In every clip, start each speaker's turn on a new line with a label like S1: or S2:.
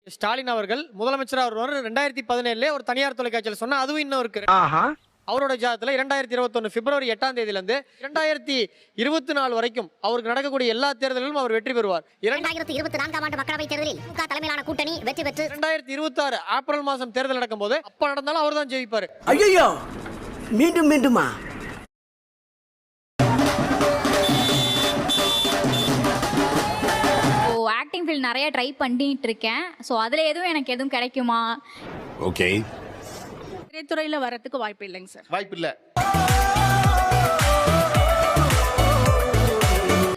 S1: ஸ்டாலின் அவர்கள் முதலமைச்சர் அவர் 2017 ஒரு தனியார் தொலைக்காட்சியில் சொன்னா அதுவும் இன்னும் இருக்கு. அவரோட ஜாதகத்துல 2021 பிப்ரவரி 8ஆம் தேதியில இருந்து 2024 வரைக்கும் அவருக்கு நடக்கக்கூடிய எல்லா தேர்தலிலும் அவர் வெற்றி பெறுவார்.
S2: 2024ஆம் ஆண்டு மக்களவை தேர்தலில் திமுக தலைமையிலான கூட்டணி வெற்றி பெற்று
S1: 2026 ஏப்ரல் மாதம் தேர்தல் நடக்கும்போது அப்ப நடந்தாலும் அவர் தான் ஜெயிப்பாரு.
S3: ஐயோ மீண்டும் மீண்டுமா?
S4: ஆக்டிங் ஃபீல்ட் நிறைய ட்ரை பண்ணிட்டு இருக்கேன். ஸோ அதில் எனக்கு எதுவும் கிடைக்குமா?
S5: ஓகே,
S6: திரைத்துறையில வரதுக்கு வாய்ப்பு இல்லைங்க சார்.
S7: வாய்ப்பு இல்ல.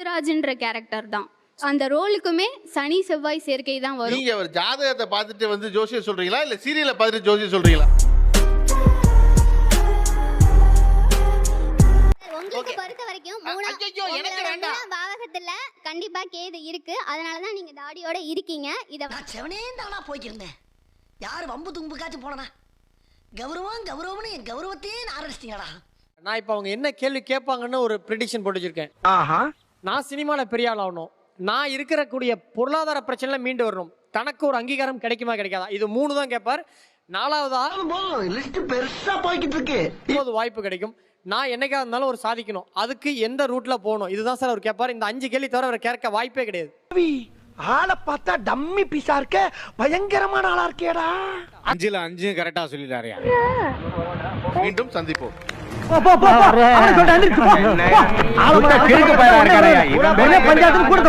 S8: ராஜ்ன்ற கேரக்டர் தான் அந்த ரோலுக்குமே சனி செவ்வாய் சேர்க்கை தான் வரும்.
S7: நீங்க ஒரு ஜாதகத்தை பார்த்துட்டு வந்து ஜோசியம் சொல்றீங்களா இல்ல சீரியலை பார்த்துட்டு ஜோசியம் சொல்றீங்களா?
S2: உங்களுக்கு பொறுத்த வரைக்கும் பாவகத்துல கண்டிப்பா கேது இருக்கு. அதனாலதான் நீங்க தாடியோட இருக்கீங்க. இத
S3: செவனேந்தானா போய்க்கிருந்தேன். யாரு வம்பு தும்புக்காச்சும் போனா கௌரவம் கௌரவம்னு என் கௌரவத்தையே ஆரம்பிச்சிட்டீங்களா?
S1: நான் இப்ப அவங்க என்ன கேள்வி கேட்பாங்கன்னு ஒரு ப்ரெடிக்ஷன் போட்டு வச்சிருக்கேன். நான் சினிமால பெரிய ஆள் ஆகணும், நான் இருக்கிறக்கூடிய பொருளாதார பிரச்சனைல மீண்டு வரணும், தனக்கு ஒரு அங்கீகாரம் கிடைக்குமா கிடைக்காதா, இது 3 தான் கேட்பார். 4வதா
S3: லிஸ்ட் பெருசா போய்கிட்டு இருக்கு.
S1: வாய்ப்பு கிடைக்கும், நான் என்னைக்கா இருந்தாலும் ஒரு சாதிக்கணும், அதுக்கு எந்த ரூட்ல போகணும், இதுதான் சார் அவர் கேட்பார். இந்த 5 கேள்வி தவிர அவர் கேட்க வாய்ப்பே கிடையாது.
S3: ஆளை பார்த்தா டம்மி பீஸா இருக்க, பயங்கரமான ஆளா இருக்கேடா.
S5: 5ல 5 கரெக்டா சொல்லிட்டாரியா?
S7: மீண்டும் சந்திப்போம்.
S3: பஞ்சாயத்து கூட